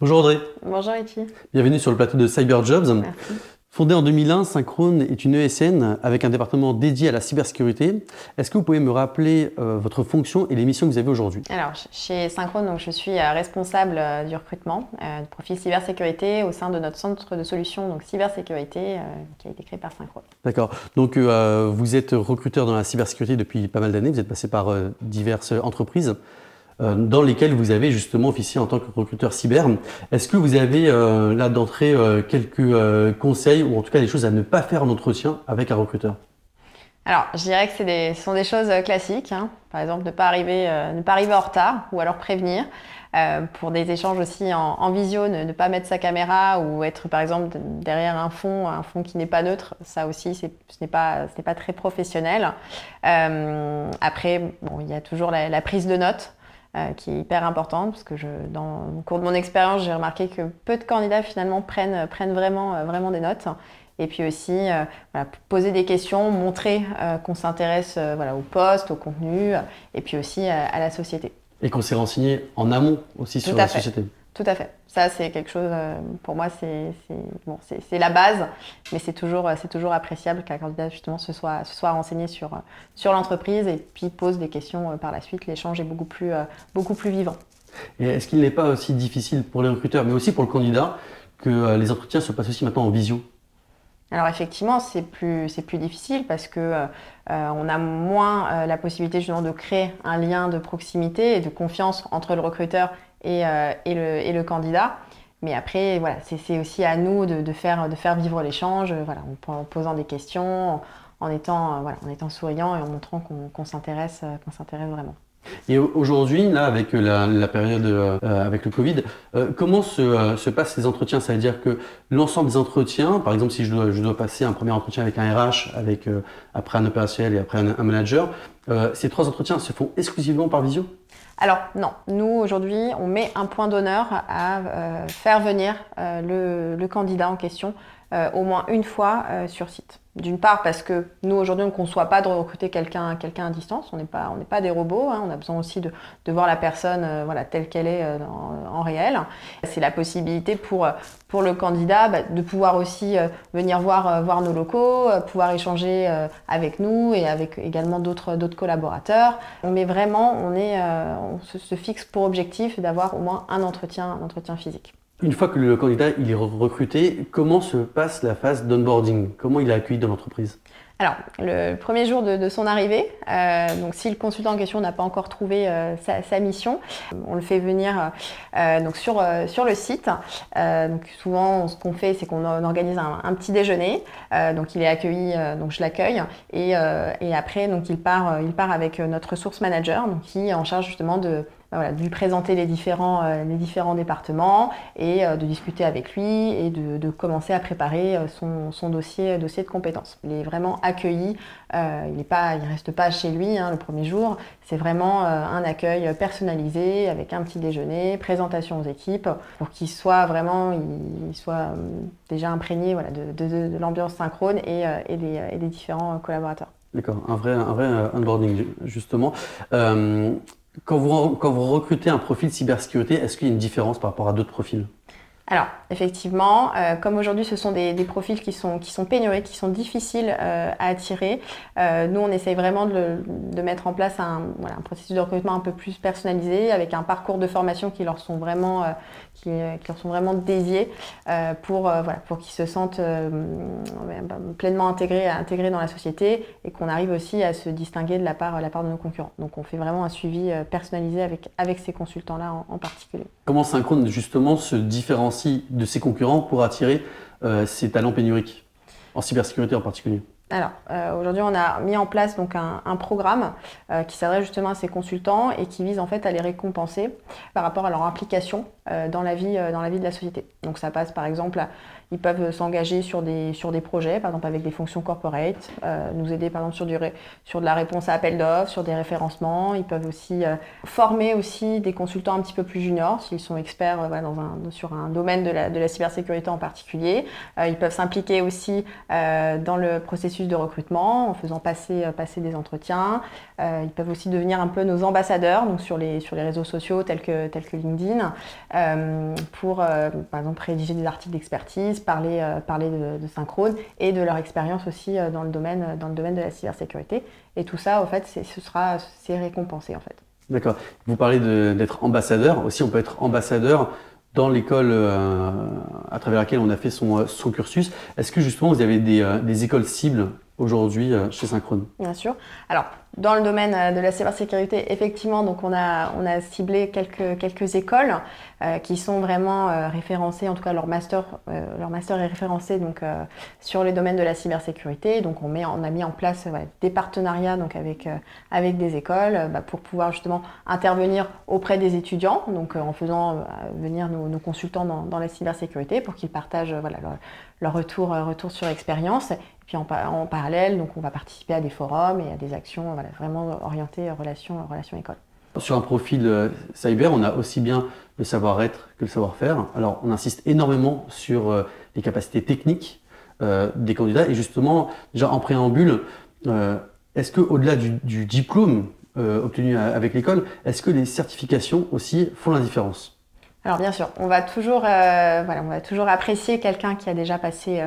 Bonjour Audrey, Bonjour Iti. bienvenue sur le plateau de Cyberjobs. Merci. Fondée en 2001, Synchrone est une ESN avec un département dédié à la cybersécurité. Est-ce que vous pouvez me rappeler votre fonction et les missions que vous avez aujourd'hui? Alors, chez Synchrone, donc, je suis responsable du recrutement du profil cybersécurité au sein de notre centre de solutions donc cybersécurité qui a été créé par Synchrone. D'accord. Donc vous êtes recruteur dans la cybersécurité depuis pas mal d'années. Vous êtes passé par diverses entreprises dans lesquelles vous avez justement officié en tant que recruteur cyber. Est-ce que vous avez là d'entrée quelques conseils ou en tout cas des choses à ne pas faire en entretien avec un recruteur? Alors, je dirais que ce sont des choses classiques, hein. Par exemple, ne pas arriver en retard ou alors prévenir. Pour des échanges aussi en visio, ne pas mettre sa caméra ou être par exemple derrière un fond qui n'est pas neutre. Ça aussi, ce n'est pas très professionnel. Après, bon, il y a toujours la prise de notes. Qui est hyper importante parce que dans le cours de mon expérience, j'ai remarqué que peu de candidats finalement prennent vraiment des notes. Et puis aussi, voilà, poser des questions, montrer qu'on s'intéresse au poste, au contenu, et puis aussi à la société. Et qu'on s'est renseigné en amont aussi sur la société. Tout à fait. Ça, c'est quelque chose, pour moi, c'est la base, mais c'est toujours appréciable qu'un candidat justement se soit renseigné sur l'entreprise et puis pose des questions par la suite. L'échange est beaucoup plus vivant. Et est-ce qu'il n'est pas aussi difficile pour les recruteurs, mais aussi pour le candidat, que les entretiens se passent aussi maintenant en visio? Alors effectivement, c'est plus difficile parce que on a moins la possibilité justement de créer un lien de proximité et de confiance entre le recruteur et le candidat. Mais après, voilà, c'est aussi à nous de faire vivre l'échange, voilà, en posant des questions, en étant souriant et en montrant qu'on s'intéresse vraiment. Et aujourd'hui, là, avec la période avec le Covid, comment se passent ces entretiens? Ça veut dire que l'ensemble des entretiens, par exemple, si je dois passer un premier entretien avec un RH, après un opérationnel et après un manager, ces trois entretiens se font exclusivement par visio? Alors non, nous aujourd'hui, on met un point d'honneur à faire venir le candidat en question au moins une fois sur site. D'une part parce que nous aujourd'hui on ne conçoit pas de recruter quelqu'un à distance, on n'est pas des robots, hein, on a besoin aussi de voir la personne telle qu'elle est en réel. C'est la possibilité pour le candidat de pouvoir aussi venir voir nos locaux, pouvoir échanger avec nous et avec également d'autres collaborateurs. Mais vraiment on se fixe pour objectif d'avoir au moins un entretien physique. Une fois que le candidat il est recruté, comment se passe la phase d'onboarding? Comment il est accueilli dans l'entreprise? Alors, le premier jour de son arrivée, donc si le consultant en question n'a pas encore trouvé sa mission, on le fait venir donc sur le site. Donc souvent, ce qu'on fait, c'est qu'on organise un petit déjeuner. Donc il est accueilli, donc je l'accueille et après donc il part avec notre ressource manager, donc qui est en charge justement de lui présenter les différents départements et de discuter avec lui et de commencer à préparer son dossier de compétences. Il est vraiment accueilli, il reste pas chez lui le premier jour, c'est vraiment un accueil personnalisé avec un petit déjeuner, présentation aux équipes pour qu'il soit vraiment déjà imprégné de l'ambiance Synchrone et des différents collaborateurs. D'accord, un vrai onboarding justement. Quand vous recrutez un profil cybersécurité, est-ce qu'il y a une différence par rapport à d'autres profils? Alors, effectivement, comme aujourd'hui ce sont des profils qui sont pénuriques, qui sont difficiles à attirer, nous on essaye vraiment de mettre en place un processus de recrutement un peu plus personnalisé avec un parcours de formation qui leur sont vraiment dédiés pour qu'ils se sentent pleinement intégrés dans la société et qu'on arrive aussi à se distinguer de la part de nos concurrents. Donc on fait vraiment un suivi personnalisé avec ces consultants-là en particulier. Comment Synchrone justement se différencie de ses concurrents pour attirer ces talents pénuriques, en cybersécurité en particulier? Alors, aujourd'hui, on a mis en place donc un programme qui s'adresse justement à ces consultants et qui vise en fait à les récompenser par rapport à leur implication dans la vie de la société. Donc, ça passe par exemple, ils peuvent s'engager sur des projets, par exemple avec des fonctions corporate, nous aider par exemple sur de la réponse à appel d'offres, sur des référencements. Ils peuvent aussi former aussi des consultants un petit peu plus juniors s'ils sont experts sur un domaine de la cybersécurité en particulier. Ils peuvent s'impliquer aussi dans le processus de recrutement en faisant passer des entretiens. Ils peuvent aussi devenir un peu nos ambassadeurs donc sur les réseaux sociaux tels que LinkedIn. pour, par exemple, rédiger des articles d'expertise, parler de synchrone et de leur expérience aussi dans le domaine de la cybersécurité. Et tout ça, en fait, c'est récompensé, en fait. D'accord. Vous parlez d'être ambassadeur. Aussi, on peut être ambassadeur dans l'école à travers laquelle on a fait son cursus. Est-ce que justement, vous avez des écoles cibles aujourd'hui chez Synchrone? Bien sûr. Alors, dans le domaine de la cybersécurité, effectivement, donc on a ciblé quelques écoles qui sont vraiment référencées, en tout cas leur master est référencé donc sur les domaines de la cybersécurité. Donc on a mis en place des partenariats donc avec des écoles pour pouvoir justement intervenir auprès des étudiants, donc en faisant venir nos consultants dans la cybersécurité pour qu'ils partagent leur retour sur expérience. Puis en parallèle, donc on va participer à des forums et à des actions vraiment orientées relations école. Sur un profil cyber, on a aussi bien le savoir-être que le savoir-faire. Alors, on insiste énormément sur les capacités techniques des candidats. Et justement, déjà en préambule, est-ce qu'au-delà du diplôme obtenu avec l'école, est-ce que les certifications aussi font la différence? Alors bien sûr, on va toujours apprécier quelqu'un qui a déjà passé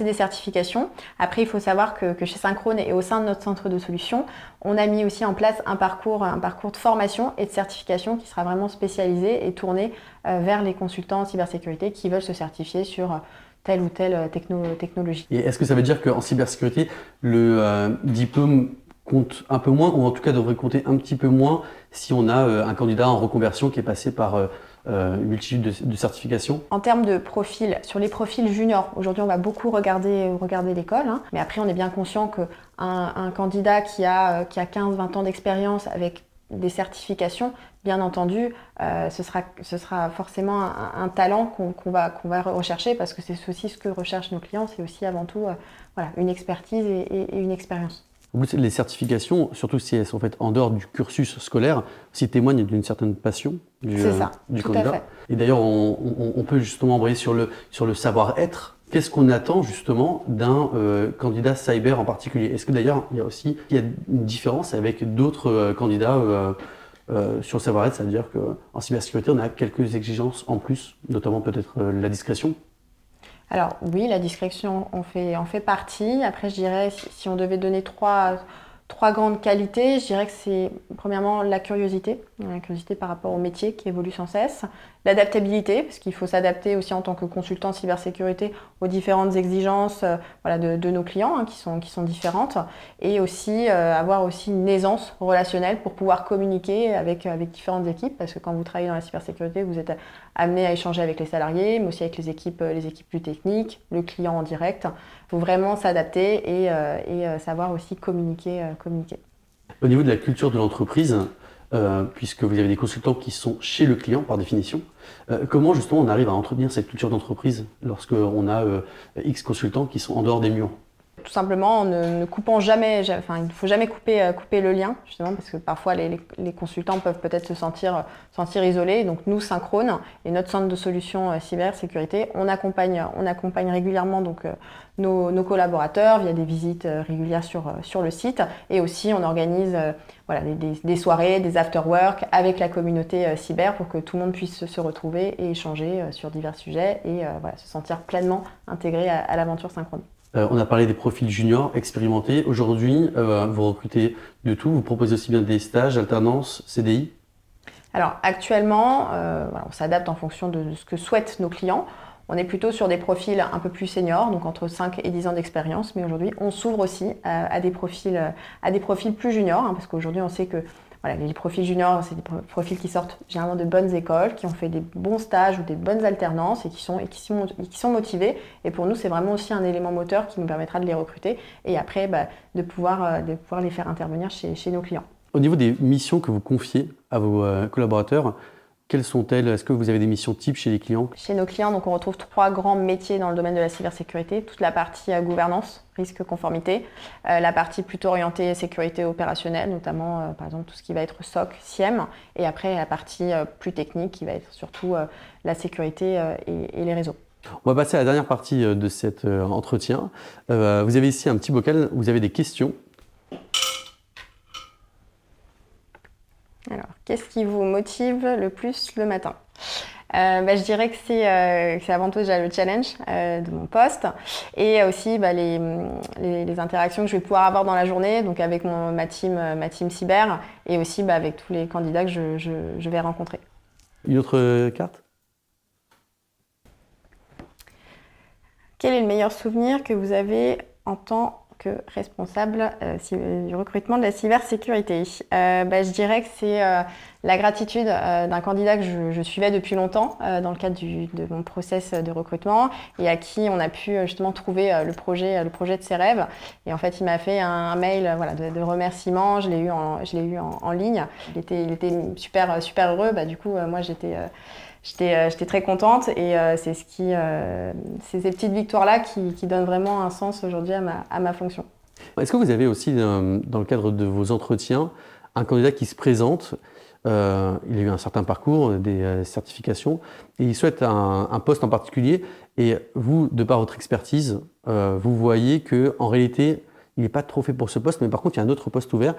des certifications. Après, il faut savoir que chez Synchrone et au sein de notre centre de solutions, on a mis aussi en place un parcours de formation et de certification qui sera vraiment spécialisé et tourné vers les consultants en cybersécurité qui veulent se certifier sur telle ou telle technologie. Et est-ce que ça veut dire qu'en cybersécurité, le diplôme compte un peu moins, ou en tout cas devrait compter un petit peu moins si on a un candidat en reconversion qui est passé par une multitude de certifications? En termes de profil, sur les profils juniors, aujourd'hui on va beaucoup regarder l'école, mais après on est bien conscient qu'un candidat qui a 15-20 ans d'expérience avec des certifications, bien entendu, ce sera forcément un talent qu'on va rechercher parce que c'est aussi ce que recherchent nos clients, c'est aussi avant tout une expertise et une expérience. Les certifications, surtout si elles sont faites en dehors du cursus scolaire, aussi témoignent d'une certaine passion du candidat. Et d'ailleurs, on peut justement embrayer sur le savoir-être. Qu'est-ce qu'on attend justement d'un candidat cyber en particulier? Est-ce que d'ailleurs, il y a une différence avec d'autres candidats sur le savoir-être? C'est-à-dire qu'en cybersécurité, on a quelques exigences en plus, notamment peut-être la discrétion. Alors oui, la discrétion en fait partie. Après, je dirais, si on devait donner trois grandes qualités, je dirais que c'est premièrement la curiosité par rapport au métier qui évolue sans cesse, l'adaptabilité, parce qu'il faut s'adapter aussi en tant que consultant cybersécurité aux différentes exigences de nos clients qui sont différentes, et aussi avoir aussi une aisance relationnelle pour pouvoir communiquer avec différentes équipes, parce que quand vous travaillez dans la cybersécurité, vous êtes amené à échanger avec les salariés, mais aussi avec les équipes plus techniques, le client en direct. Il faut vraiment s'adapter et savoir aussi communiquer. Au niveau de la culture de l'entreprise, puisque vous avez des consultants qui sont chez le client par définition, comment justement on arrive à entretenir cette culture d'entreprise lorsqu'on a X consultants qui sont en dehors des murs? Tout simplement en ne coupant jamais, il ne faut jamais couper le lien, justement, parce que parfois les consultants peuvent peut-être se sentir isolés. Donc nous, Synchrone et notre centre de solutions cybersécurité, on accompagne régulièrement donc, nos collaborateurs via des visites régulières sur le site, et aussi on organise des soirées, des after-work avec la communauté cyber pour que tout le monde puisse se retrouver et échanger sur divers sujets et se sentir pleinement intégré à l'aventure Synchrone. On a parlé des profils juniors, expérimentés. Aujourd'hui, vous recrutez de tout. Vous proposez aussi bien des stages, alternances, CDI? Alors actuellement, on s'adapte en fonction de ce que souhaitent nos clients. On est plutôt sur des profils un peu plus seniors, donc entre 5 et 10 ans d'expérience. Mais aujourd'hui, on s'ouvre aussi à des profils plus juniors, parce qu'aujourd'hui, on sait que les profils juniors, c'est des profils qui sortent généralement de bonnes écoles, qui ont fait des bons stages ou des bonnes alternances et qui sont motivés. Et pour nous, c'est vraiment aussi un élément moteur qui nous permettra de les recruter et après de pouvoir les faire intervenir chez nos clients. Au niveau des missions que vous confiez à vos collaborateurs, quelles sont-elles? Est-ce que vous avez des missions types chez les clients? Chez nos clients, donc, on retrouve 3 grands métiers dans le domaine de la cybersécurité. Toute la partie gouvernance, risque, conformité. La partie plutôt orientée sécurité opérationnelle, notamment par exemple tout ce qui va être SOC, SIEM. Et après la partie plus technique qui va être surtout la sécurité et les réseaux. On va passer à la dernière partie de cet entretien. Vous avez ici un petit bocal où vous avez des questions. Alors, qu'est-ce qui vous motive le plus le matin? Je dirais que c'est avant tout déjà le challenge de mon poste et aussi les interactions que je vais pouvoir avoir dans la journée, donc avec ma team cyber et aussi avec tous les candidats que je vais rencontrer. Une autre carte? Quel est le meilleur souvenir que vous avez en tant que responsable du recrutement de la cybersécurité? Je dirais que c'est la gratitude d'un candidat que je suivais depuis longtemps dans le cadre de mon process de recrutement et à qui on a pu justement trouver le projet de ses rêves. Et en fait, il m'a fait un mail de remerciement. Je l'ai eu en ligne. Il était super heureux. Du coup, moi, J'étais très contente et c'est ces petites victoires-là qui donnent vraiment un sens aujourd'hui à ma fonction. Est-ce que vous avez aussi, dans le cadre de vos entretiens, un candidat qui se présente, il a eu un certain parcours, des certifications, et il souhaite un poste en particulier, et vous, de par votre expertise, vous voyez qu'en réalité, il n'est pas trop fait pour ce poste, mais par contre, il y a un autre poste ouvert,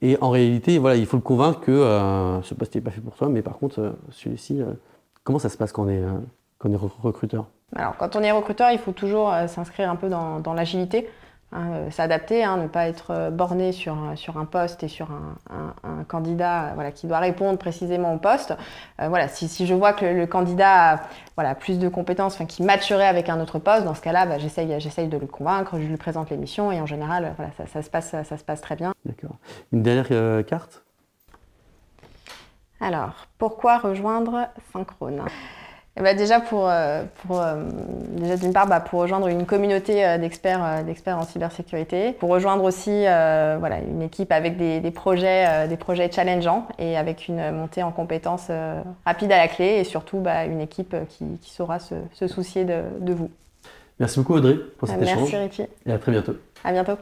et en réalité, voilà, il faut le convaincre que ce poste n'est pas fait pour toi, mais par contre, celui-ci... Comment ça se passe quand on est recruteur? Alors, quand on est recruteur, il faut toujours s'inscrire un peu dans l'agilité, s'adapter, ne pas être borné sur un poste et sur un candidat qui doit répondre précisément au poste. Si je vois que le candidat a plus de compétences, qui matcherait avec un autre poste, dans ce cas-là, j'essaye de le convaincre, je lui présente les missions et en général, ça se passe très bien. D'accord. Une dernière carte? Alors, pourquoi rejoindre Synchrone? Déjà d'une part pour rejoindre une communauté d'experts en cybersécurité, pour rejoindre aussi une équipe avec des projets challengeants et avec une montée en compétences rapide à la clé et surtout une équipe qui saura se soucier de vous. Merci beaucoup Audrey pour cet échange. Merci Richie. Et à très bientôt. À bientôt.